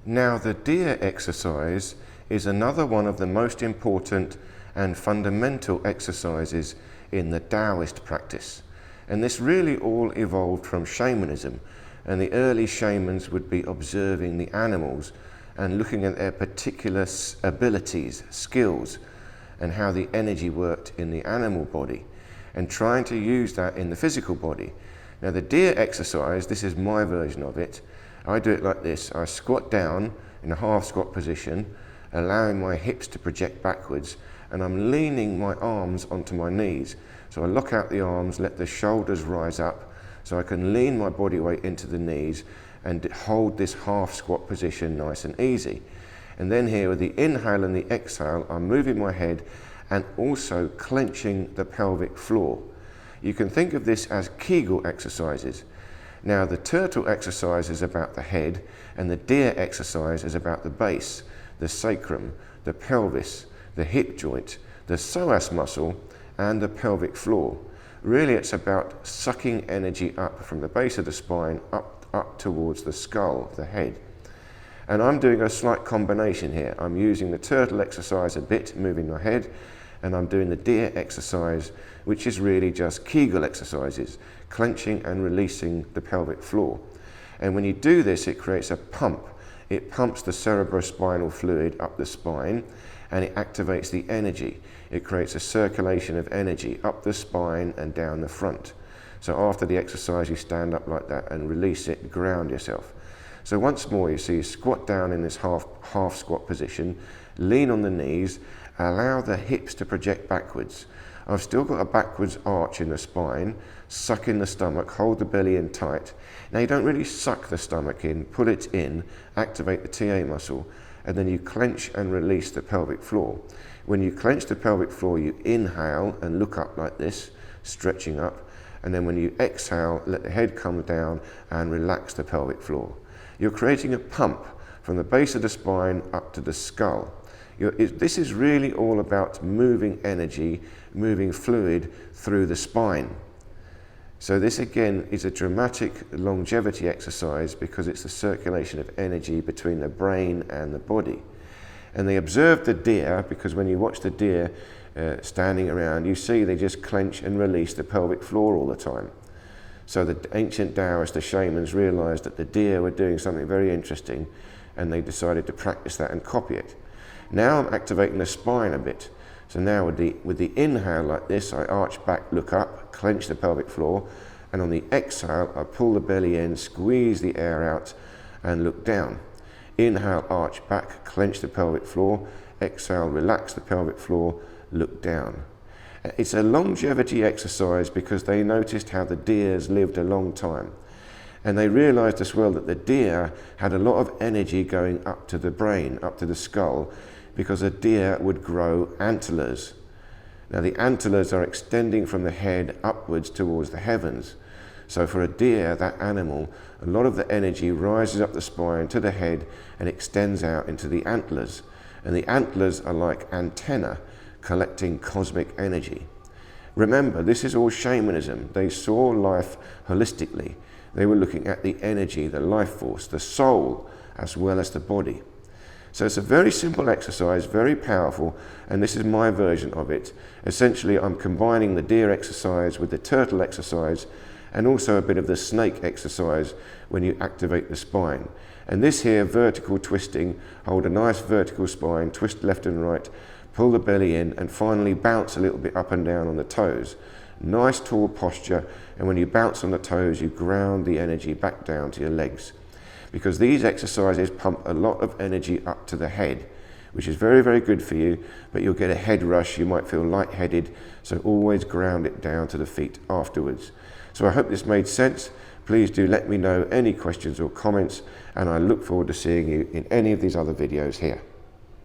Now, the deer exercise is another one of the most important and fundamental exercises in the Taoist practice. And this really all evolved from shamanism, and the early shamans would be observing the animals and looking at their particular abilities, skills, and how the energy worked in the animal body, and trying to use that in the physical body. Now, the deer exercise, this is my version of it. I do it like this. I squat down in a half squat position, allowing my hips to project backwards, and I'm leaning my arms onto my knees. So I lock out the arms, let the shoulders rise up, so I can lean my body weight into the knees and hold this half squat position nice and easy. And then here with the inhale and the exhale, I'm moving my head and also clenching the pelvic floor. You can think of this as Kegel exercises. Now, the turtle exercise is about the head, and the deer exercise is about the base, the sacrum, the pelvis, the hip joint, the psoas muscle, and the pelvic floor. Really, it's about sucking energy up from the base of the spine up towards the skull, the head. And I'm doing a slight combination here. I'm using the turtle exercise a bit, moving my head, and I'm doing the deer exercise, which is really just Kegel exercises, clenching and releasing the pelvic floor. And when you do this, it creates a pump. It pumps the cerebrospinal fluid up the spine, and it activates the energy. It creates a circulation of energy up the spine and down the front. So after the exercise, you stand up like that and release it, ground yourself. So once more, you see, you squat down in this half squat position, lean on the knees, allow the hips to project backwards. I've still got a backwards arch in the spine, suck in the stomach, hold the belly in tight. Now, you don't really suck the stomach in, pull it in, activate the TA muscle, and then you clench and release the pelvic floor. When you clench the pelvic floor, you inhale and look up like this, stretching up, and then when you exhale, let the head come down and relax the pelvic floor. You're creating a pump from the base of the spine up to the skull. This is really all about moving energy, moving fluid through the spine. So this again is a dramatic longevity exercise because it's the circulation of energy between the brain and the body. And they observed the deer because when you watch the deer standing around, you see they just clench and release the pelvic floor all the time. So the ancient Taoists, the shamans, realized that the deer were doing something very interesting, and they decided to practice that and copy it. Now I'm activating the spine a bit. So now with the inhale like this, I arch back, look up, clench the pelvic floor, and on the exhale, I pull the belly in, squeeze the air out, and look down. Inhale, arch back, clench the pelvic floor. Exhale, relax the pelvic floor, look down. It's a longevity exercise because they noticed how the deers lived a long time. And they realized as well that the deer had a lot of energy going up to the brain, up to the skull, because a deer would grow antlers. Now, the antlers are extending from the head upwards towards the heavens. So for a deer, that animal, a lot of the energy rises up the spine to the head and extends out into the antlers. And the antlers are like antennae collecting cosmic energy. Remember, this is all shamanism. They saw life holistically. They were looking at the energy, the life force, the soul, as well as the body. So it's a very simple exercise, very powerful, and this is my version of it. Essentially, I'm combining the deer exercise with the turtle exercise and also a bit of the snake exercise when you activate the spine. And this here, vertical twisting, hold a nice vertical spine, twist left and right, pull the belly in, and finally bounce a little bit up and down on the toes. Nice tall posture, and when you bounce on the toes, you ground the energy back down to your legs. Because these exercises pump a lot of energy up to the head, which is very, very good for you, but you'll get a head rush, you might feel lightheaded, so always ground it down to the feet afterwards. So I hope this made sense. Please do let me know any questions or comments, and I look forward to seeing you in any of these other videos here.